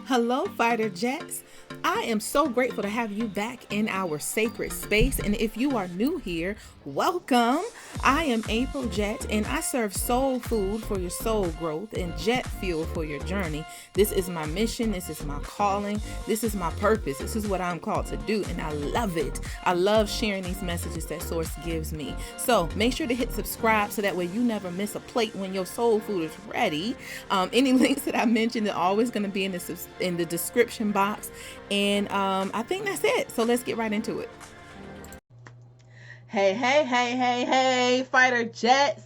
Hello, Fighter Jets. I am so grateful to have you back in our sacred space. And if you are new here, welcome. I am April Jet, and I serve soul food for your soul growth and jet fuel for your journey. This is my mission. This is my calling. This is my purpose. This is what I'm called to do, and I love it. I love sharing these messages that Source gives me. So make sure to hit subscribe so that way you never miss a plate when your soul food is ready. Any links that I mentioned are always going to be in the description box. And I think that's it. So let's get right into it. Hey, Fighter Jets.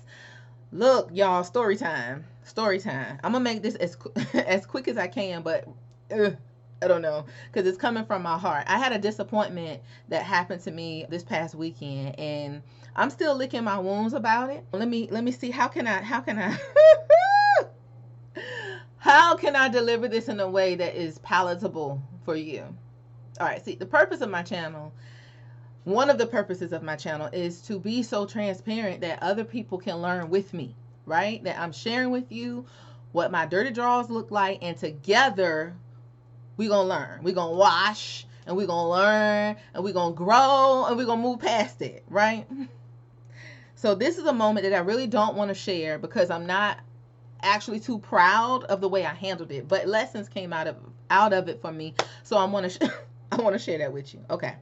Look, y'all, story time. I'm going to make this as quick as I can, but I don't know, because it's coming from my heart. I had a disappointment that happened to me this past weekend, and I'm still licking my wounds about it. Let me see, how can I how can I deliver this in a way that is palatable for you? All right, see, the purpose of my channel, one of the purposes of my channel is to be so transparent that other people can learn with me, right? That I'm sharing with you what my dirty draws look like, and together we're going to learn. We're going to wash, and we're going to learn, and we're going to grow, and we're going to move past it, right? So this is a moment that I really don't want to share because I'm not actually too proud of the way I handled it, but lessons came out of it for me. So I want to share that with you. Okay.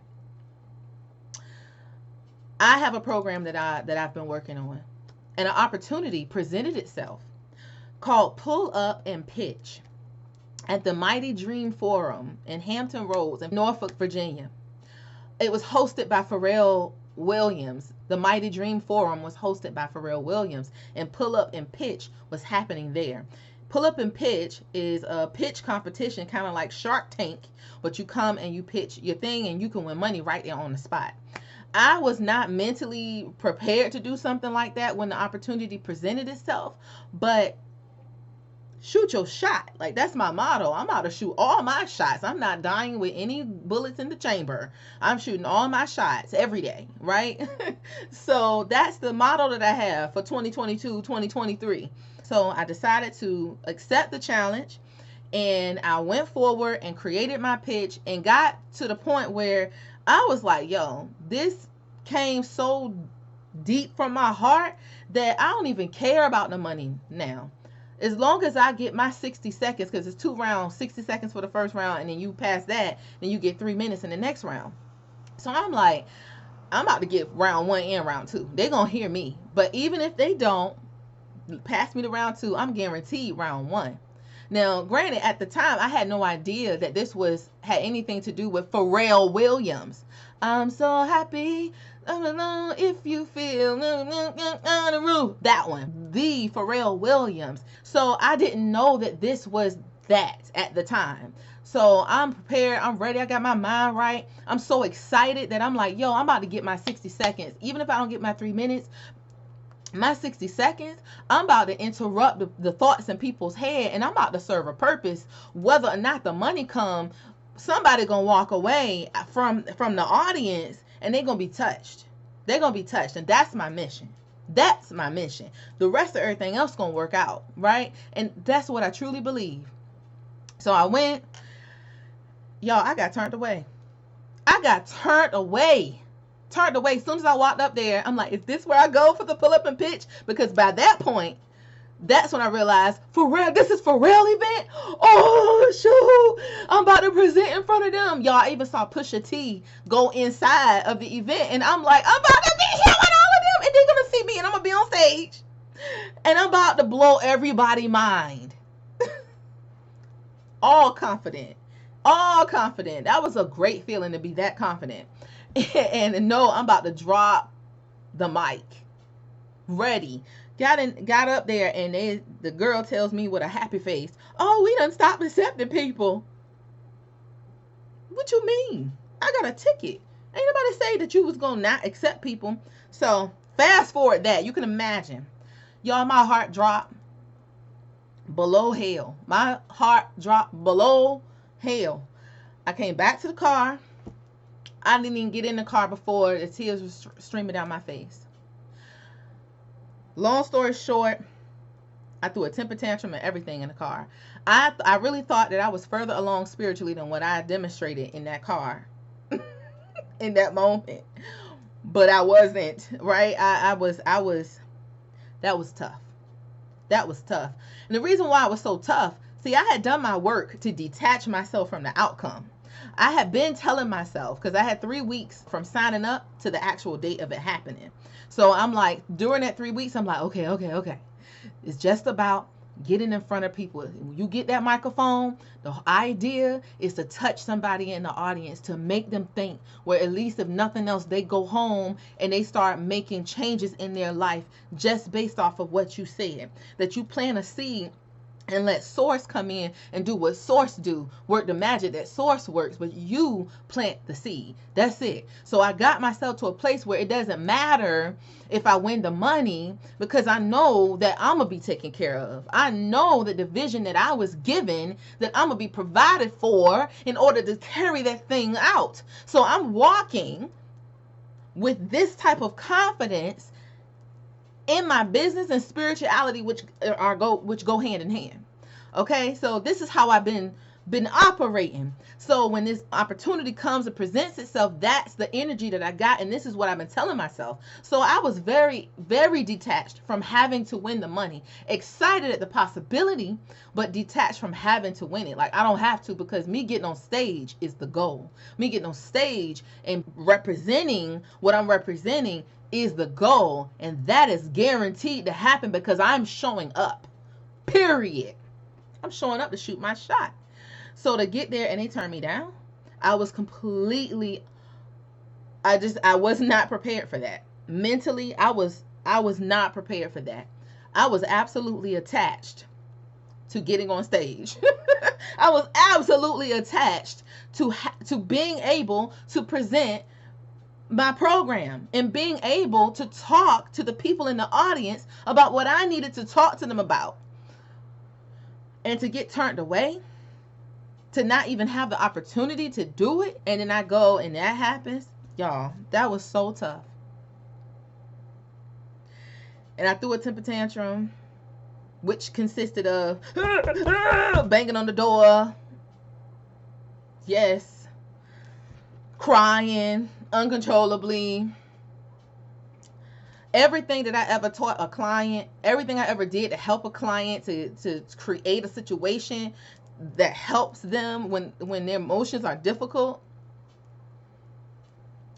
I have a program that I've been working on, and an opportunity presented itself called Pull Up and Pitch at the Mighty Dream Forum in Hampton Roads in Norfolk, Virginia. It was hosted by Pharrell Williams. The Mighty Dream Forum was hosted by Pharrell Williams, and Pull Up and Pitch was happening there. Pull Up and Pitch is a pitch competition, kind of like Shark Tank, but you come and you pitch your thing and you can win money right there on the spot. I was not mentally prepared to do something like that when the opportunity presented itself, but shoot your shot. Like, that's my motto. I'm out to shoot all my shots. I'm not dying with any bullets in the chamber. I'm shooting all my shots every day, right? So that's the motto that I have for 2022, 2023. So I decided to accept the challenge, and I went forward and created my pitch and got to the point where I was like, yo, this came so deep from my heart that I don't even care about the money now. As long as I get my 60 seconds, because it's 2 rounds, 60 seconds for the first round, and then you pass that, then you get 3 minutes in the next round. So I'm like, I'm about to get round 1 and round 2. They're going to hear me. But even if they don't pass me to round 2, I'm guaranteed round 1. Now, granted, at the time, I had no idea that this had anything to do with Pharrell Williams. I'm so happy. If you feel that one, the Pharrell Williams. So I didn't know that this was that at the time. So I'm prepared. I'm ready. I got my mind right. I'm so excited that I'm like, yo, I'm about to get my 60 seconds. Even if I don't get my 3 minutes, my 60 seconds, I'm about to interrupt the thoughts in people's head, and I'm about to serve a purpose. Whether or not the money come, somebody gonna walk away from the audience, and they're gonna be touched. They're gonna be touched, and that's my mission. That's my mission. The rest of everything else gonna work out, right? And that's what I truly believe. So I went, y'all, I got turned away. As soon as I walked up there, I'm like, is this where I go for the pull up and pitch? Because by that point, that's when I realized, this is Pharrell event? Oh, shoot. I'm about to present in front of them. Y'all, I even saw Pusha T go inside of the event. And I'm like, I'm about to be here with all of them. And they're going to see me, and I'm going to be on stage. And I'm about to blow everybody's mind. All confident. That was a great feeling to be that confident. And no, I'm about to drop the mic. Ready. Got up there, and the girl tells me with a happy face, oh, we done stopped accepting people. What you mean? I got a ticket. Ain't nobody say that you was gonna not accept people. So fast forward that. You can imagine. Y'all, my heart dropped below hell. My heart dropped below hell. I came back to the car. I didn't even get in the car before the tears were streaming down my face. Long story short, I threw a temper tantrum and everything in the car. I really thought that I was further along spiritually than what I demonstrated in that car in that moment. But I wasn't, right? I was that was tough. That was tough. And the reason why it was so tough, see, I had done my work to detach myself from the outcome. I had been telling myself, because I had 3 weeks from signing up to the actual date of it happening. So I'm like, during that 3 weeks, I'm like, okay. It's just about getting in front of people. When you get that microphone, the idea is to touch somebody in the audience, to make them think, where at least if nothing else, they go home and they start making changes in their life just based off of what you said. That you plant a seed and let source come in and do what source do, work the magic that source works, but you plant the seed. That's it. So I got myself to a place where it doesn't matter if I win the money, because I know that I'm gonna be taken care of. I know that the vision that I was given, that I'm gonna be provided for in order to carry that thing out. So I'm walking with this type of confidence in my business and spirituality, which go hand in hand. Okay, so this is how I've been operating. So when this opportunity comes and presents itself, that's the energy that I got, and this is what I've been telling myself. So I was very, very detached from having to win the money, excited at the possibility, but detached from having to win it. Like, I don't have to, because me getting on stage is the goal. Me getting on stage and representing what I'm representing is the goal, and that is guaranteed to happen because I'm showing up. Period. I'm showing up to shoot my shot. So to get there and they turned me down, I was completely, I was not prepared for that. Mentally, I was not prepared for that. I was absolutely attached to getting on stage. I was absolutely attached to being able to present my program and being able to talk to the people in the audience about what I needed to talk to them about. And to get turned away, to not even have the opportunity to do it, and then I go and that happens, y'all, that was so tough. And I threw a temper tantrum, which consisted of banging on the door, yes, crying uncontrollably. Everything that I ever taught a client, everything I ever did to help a client to create a situation that helps them when their emotions are difficult,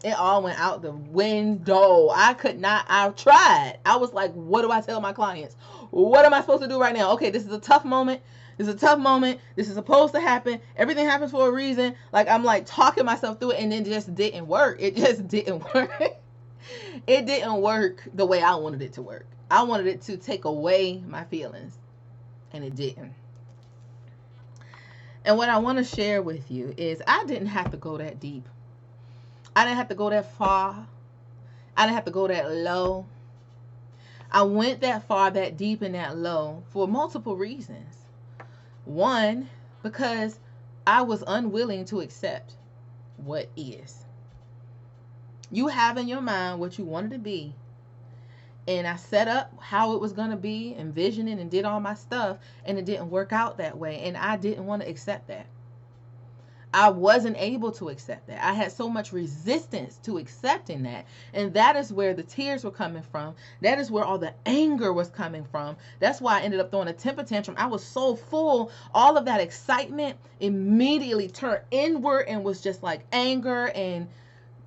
it all went out the window. I tried. I was like, what do I tell my clients? What am I supposed to do right now? Okay, this is a tough moment. This is a tough moment. This is supposed to happen. Everything happens for a reason. Like, I'm like talking myself through it, and then it just didn't work. It just didn't work. It didn't work the way I wanted it to work. I wanted it to take away my feelings, and it didn't. And what I want to share with you is I didn't have to go that deep. I didn't have to go that far. I didn't have to go that low. I went that far, that deep, and that low for multiple reasons. One, because I was unwilling to accept what is. You have in your mind what you wanted to be, and I set up how it was going to be, envisioning and did all my stuff, and it didn't work out that way, and I didn't want to accept that. I wasn't able to accept that. I had so much resistance to accepting that, and that is where the tears were coming from. That is where all the anger was coming from. That's why I ended up throwing a temper tantrum. I was so full. All of that excitement immediately turned inward and was just like anger and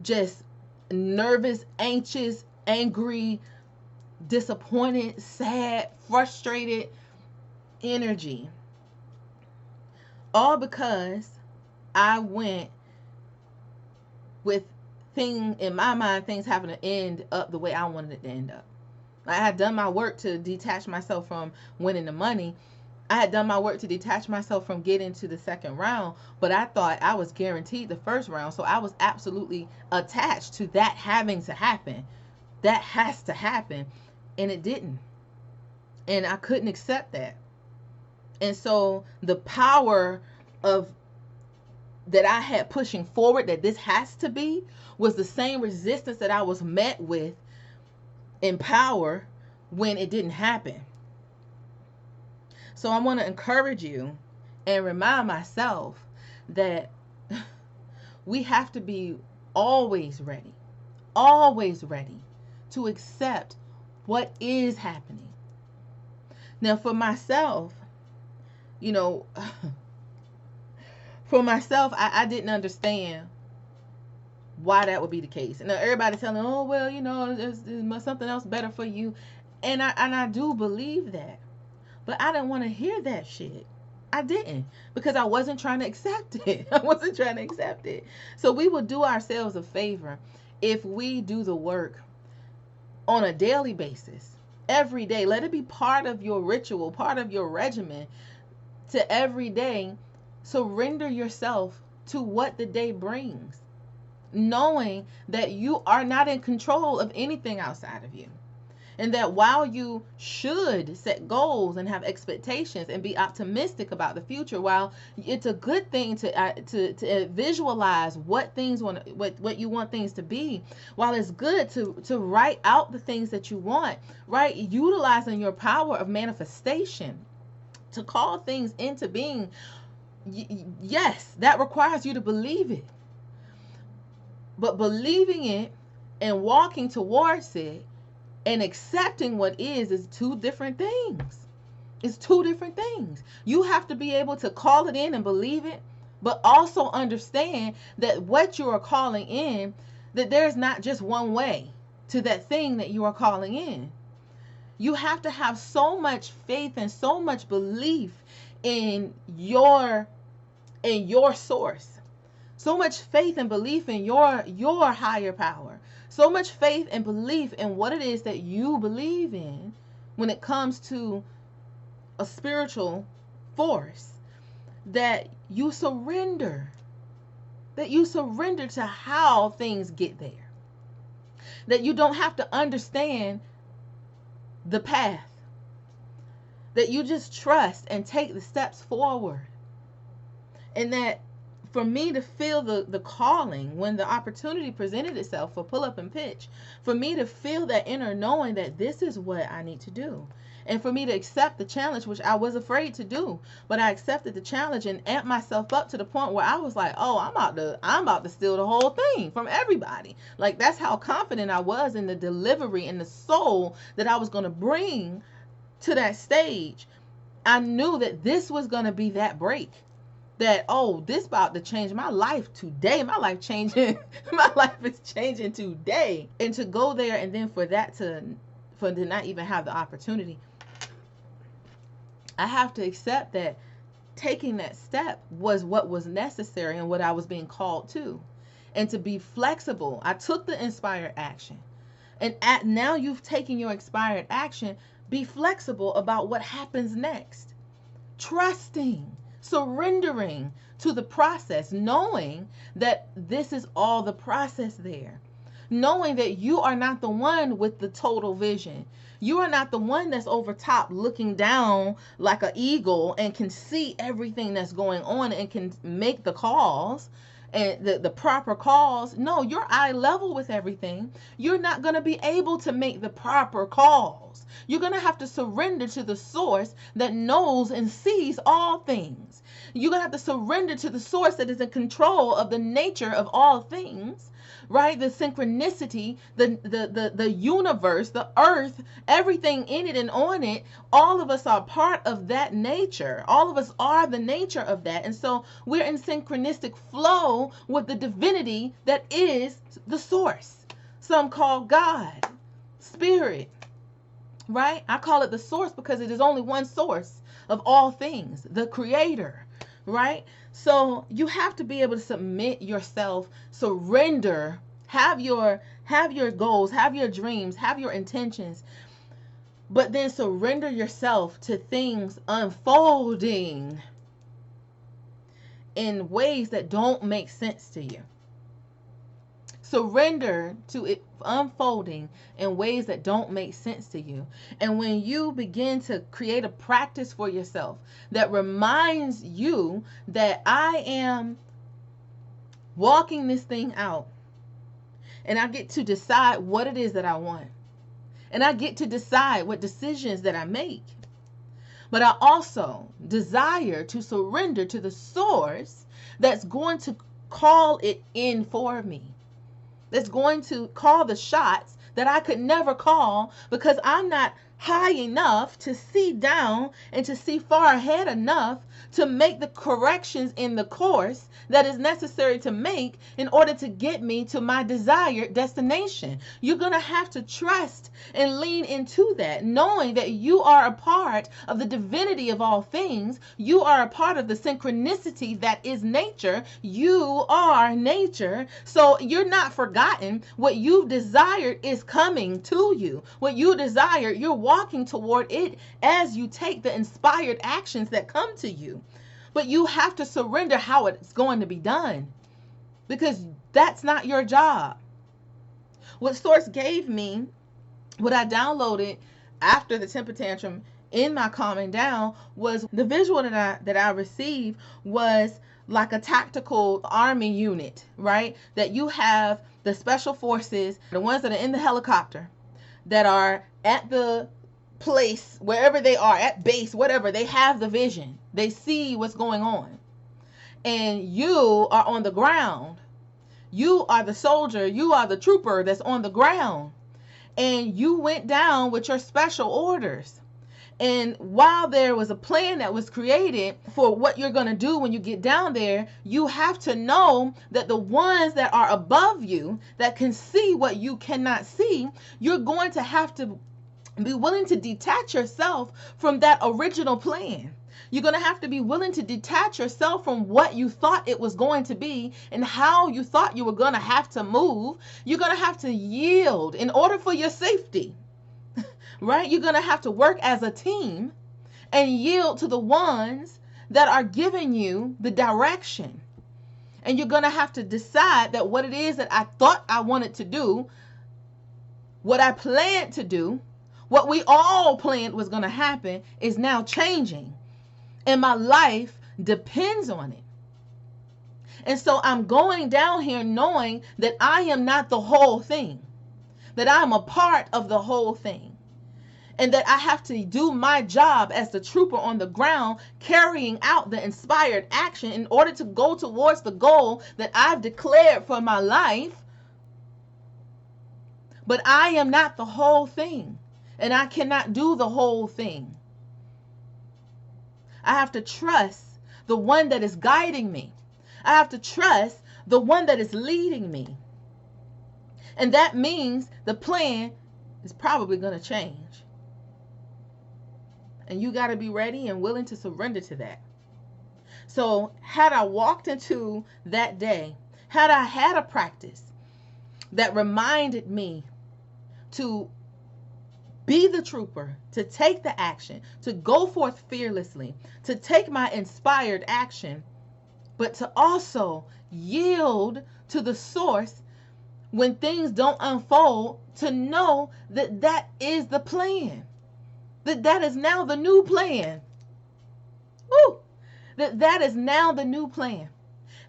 just nervous, anxious, angry, disappointed, sad, frustrated energy. All because I went with in my mind, things having to end up the way I wanted it to end up. I had done my work to detach myself from winning the money. I had done my work to detach myself from getting to the second round, but I thought I was guaranteed the first round, so I was absolutely attached to that having to happen. That has to happen, and it didn't. And I couldn't accept that. And so the power of that I had pushing forward, that this has to be, was the same resistance that I was met with in power when it didn't happen. So I want to encourage you and remind myself that we have to be always ready to accept what is happening. Now, for myself, you know, I didn't understand why that would be the case. And everybody telling, oh, well, there's something else better for you. And I do believe that. But I didn't want to hear that shit. I didn't, because I wasn't trying to accept it. I wasn't trying to accept it. So we will do ourselves a favor if we do the work on a daily basis, every day. Let it be part of your ritual, part of your regimen, to every day surrender yourself to what the day brings, knowing that you are not in control of anything outside of you. And that while you should set goals and have expectations and be optimistic about the future, while it's a good thing to visualize what you want things to be, while it's good to write out the things that you want, right? Utilizing your power of manifestation to call things into being. Yes, that requires you to believe it. But believing it and walking towards it and accepting what is two different things. It's two different things. You have to be able to call it in and believe it, but also understand that what you are calling in, that there's not just one way to that thing that you are calling in. You have to have so much faith and so much belief in your source. So much faith and belief in your higher power. So much faith and belief in what it is that you believe in when it comes to a spiritual force, that you surrender. That you surrender to how things get there. That you don't have to understand the path. That you just trust and take the steps forward. And that for me to feel the calling when the opportunity presented itself for pull up and pitch, for me to feel that inner knowing that this is what I need to do, and for me to accept the challenge, which I was afraid to do, but I accepted the challenge and amped myself up to the point where I was like, oh, I'm about to steal the whole thing from everybody. Like, that's how confident I was in the delivery and the soul that I was going to bring to that stage. I knew that this was going to be that break. That, oh, this about to change my life today. My life is changing today. And to go there, and then for to not even have the opportunity, I have to accept that taking that step was what was necessary and what I was being called to. And to be flexible. I took the inspired action. And now you've taken your inspired action, be flexible about what happens next. Trusting. Surrendering to the process, knowing that this is all the process there. Knowing that you are not the one with the total vision. You are not the one that's over top looking down like an eagle and can see everything that's going on and can make the calls and the proper calls. No, you're eye level with everything. You're not going to be able to make the proper calls. You're going to have to surrender to the source that knows and sees all things. You're going to have to surrender to the source that is in control of the nature of all things, right? The synchronicity, the universe, the earth, everything in it and on it. All of us are part of that nature. All of us are the nature of that. And so we're in synchronistic flow with the divinity that is the source. Some call God, spirit, right? I call it the source because it is only one source of all things, the creator, right? So you have to be able to submit yourself, surrender, have your goals, have your dreams, have your intentions, but then surrender yourself to things unfolding in ways that don't make sense to you. Surrender to it unfolding in ways that don't make sense to you. And when you begin to create a practice for yourself that reminds you that I am walking this thing out, and I get to decide what it is that I want, and I get to decide what decisions that I make, But I also desire to surrender to the source that's going to call it in for me, that's going to call the shots that I could never call because I'm not high enough to see down and to see far ahead enough to make the corrections in the course that is necessary to make in order to get me to my desired destination. You're going to have to trust and lean into that, knowing that you are a part of the divinity of all things. You are a part of the synchronicity that is nature. You are nature. So you're not forgotten. What you've desired is coming to you. What you desire, you're walking toward it as you take the inspired actions that come to you. But you have to surrender how it's going to be done, because that's not your job. What Source gave me, what I downloaded after the temper tantrum in my calming down, was the visual that I received was like a tactical army unit, right? That you have the special forces, the ones that are in the helicopter, that are at the place, wherever they are, at base, whatever, they have the vision. They see what's going on. And you are on the ground. You are the soldier. You are the trooper that's on the ground. And you went down with your special orders. And while there was a plan that was created for what you're going to do when you get down there, you have to know that the ones that are above you that can see what you cannot see, you're going to have to be willing to detach yourself from that original plan. You're going to have to be willing to detach yourself from what you thought it was going to be and how you thought you were going to have to move. You're going to have to yield in order for your safety, right? You're going to have to work as a team and yield to the ones that are giving you the direction. And you're going to have to decide that what it is that I thought I wanted to do, what I planned to do, what we all planned was going to happen is now changing. And my life depends on it. And so I'm going down here knowing that I am not the whole thing, that I'm a part of the whole thing, and that I have to do my job as the trooper on the ground, carrying out the inspired action in order to go towards the goal that I've declared for my life. But I am not the whole thing. And I cannot do the whole thing. I have to trust the one that is guiding me. I have to trust the one that is leading me. And that means the plan is probably going to change. And you got to be ready and willing to surrender to that. So had I walked into that day, had I had a practice that reminded me to be the trooper, to take the action, to go forth fearlessly, to take my inspired action, but to also yield to the source when things don't unfold, to know that that is the plan, that is now the new plan. Woo! That is now the new plan.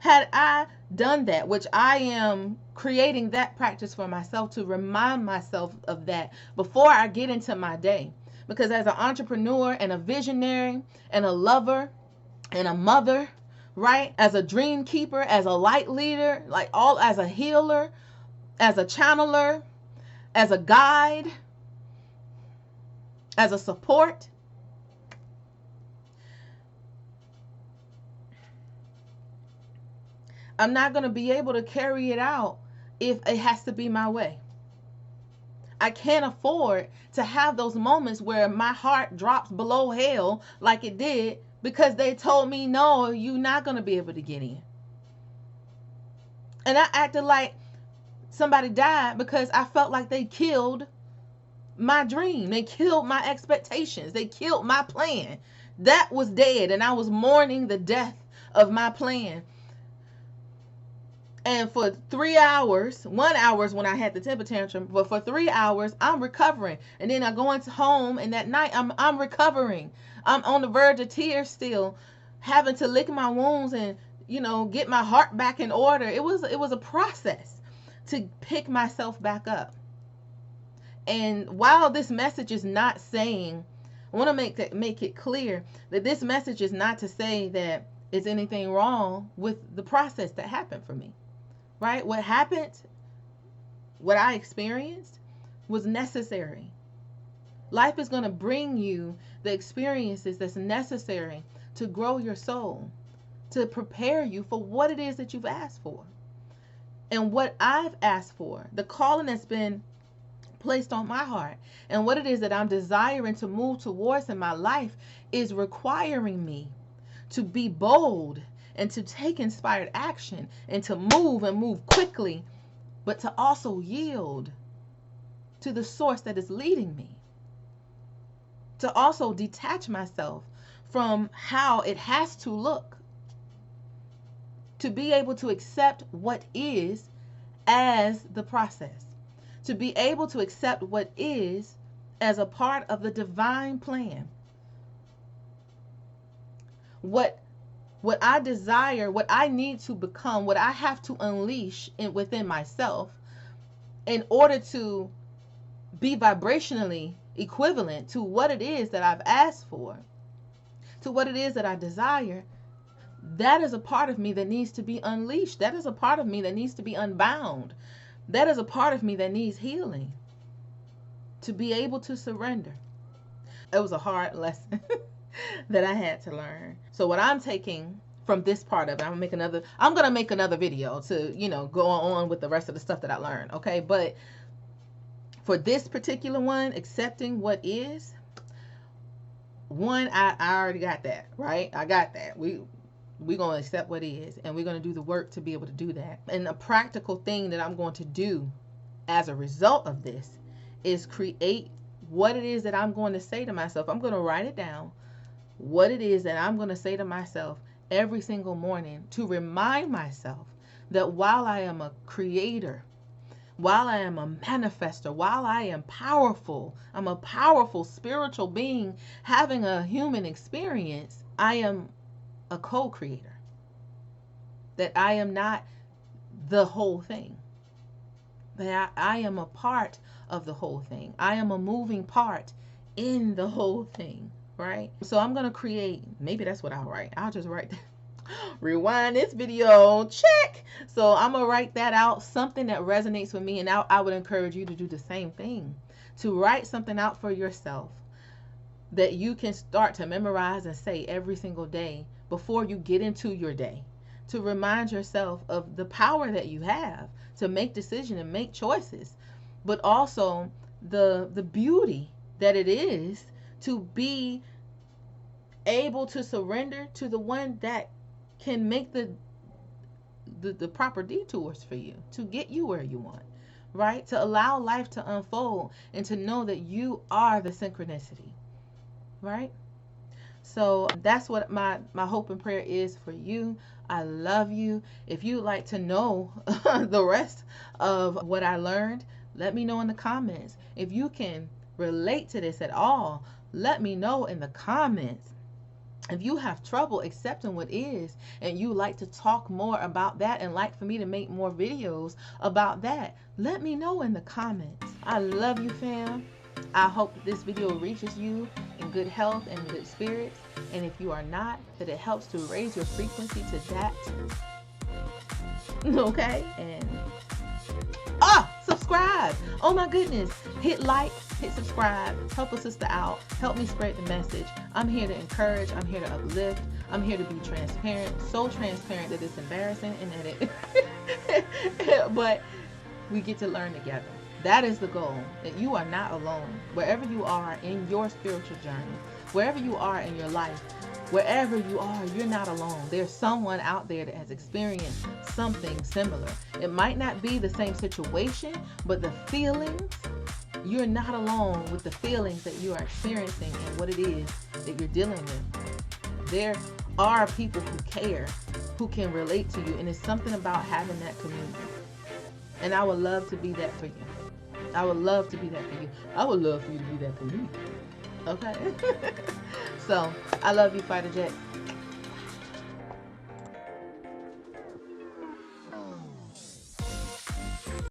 Had I done that, which I am creating that practice for myself to remind myself of that before I get into my day. Because as an entrepreneur and a visionary and a lover and a mother, right? As a dream keeper, as a light leader, like all, as a healer, as a channeler, as a guide, as a support, I'm not going to be able to carry it out if it has to be my way. I can't afford to have those moments where my heart drops below hell like it did because they told me, no, you're not going to be able to get in. And I acted like somebody died because I felt like they killed my dream. They killed my expectations. They killed my plan. That was dead, and I was mourning the death of my plan. And for 3 hours, 1 hour is when I had the temper tantrum, but for 3 hours, I'm recovering. And then I go into home, and that night, I'm recovering. I'm on the verge of tears still, having to lick my wounds and, get my heart back in order. It was a process to pick myself back up. And while this message is not saying I want to make it clear that this message is not to say that is anything wrong with the process that happened for me, right? What happened, what I experienced was necessary. Life is going to bring you the experiences that's necessary to grow your soul, to prepare you for what it is that you've asked for. And what I've asked for, the calling that's been placed on my heart, and what it is that I'm desiring to move towards in my life is requiring me to be bold and to take inspired action and to move and move quickly, but to also yield to the source that is leading me. To also detach myself from how it has to look. To be able to accept what is as the process. To be able to accept what is as a part of the divine plan. What I desire, what I need to become, what I have to unleash within myself in order to be vibrationally equivalent to what it is that I've asked for, to what it is that I desire, that is a part of me that needs to be unleashed. That is a part of me that needs to be unbound. That is a part of me that needs healing, to be able to surrender. It was a hard lesson that I had to learn. So what I'm taking from this part of it, I'm gonna make another video to, go on with the rest of the stuff that I learned. Okay. But for this particular one, accepting what is, one, I already got that, right? I got that. We're going to accept what is, and we're going to do the work to be able to do that. And a practical thing that I'm going to do as a result of this is create what it is that I'm going to say to myself. I'm going to write it down, what it is that I'm going to say to myself every single morning to remind myself that while I am a creator, while I am a manifester, while I am powerful, I'm a powerful spiritual being having a human experience, I am a co-creator. That I am not the whole thing. That I am a part of the whole thing. I am a moving part in the whole thing, right? So I'm going to create, maybe that's what I'll write. I'll just write that. Rewind this video, check. So I'm gonna write that out, something that resonates with me, and I would encourage you to do the same thing, to write something out for yourself that you can start to memorize and say every single day before you get into your day, to remind yourself of the power that you have to make decisions and make choices, but also the beauty that it is to be able to surrender to the one that can make the proper detours for you to get you where you want, right? To allow life to unfold and to know that you are the synchronicity, right? So that's what my hope and prayer is for you. I love you. If you'd like to know the rest of what I learned, let me know in the comments. If you can relate to this at all, let me know in the comments. If you have trouble accepting what is and you like to talk more about that and like for me to make more videos about that, let me know in the comments. I love you, fam. I hope that this video reaches you in good health and good spirits. And if you are not, that it helps to raise your frequency to that. Okay? And subscribe. Oh my goodness. Hit like, hit subscribe, help a sister out, help me spread the message. I'm here to encourage, I'm here to uplift, I'm here to be transparent, so transparent that it's embarrassing and that it but we get to learn together. That is the goal, that you are not alone. Wherever you are in your spiritual journey, wherever you are in your life, wherever you are, you're not alone. There's someone out there that has experienced something similar. It might not be the same situation, but the feelings, you're not alone with the feelings that you are experiencing and what it is that you're dealing with. There are people who care, who can relate to you, and it's something about having that community. And I would love to be that for you. I would love to be that for you. I would love for you to be that for me. Okay? So, I love you, Fighter Jet.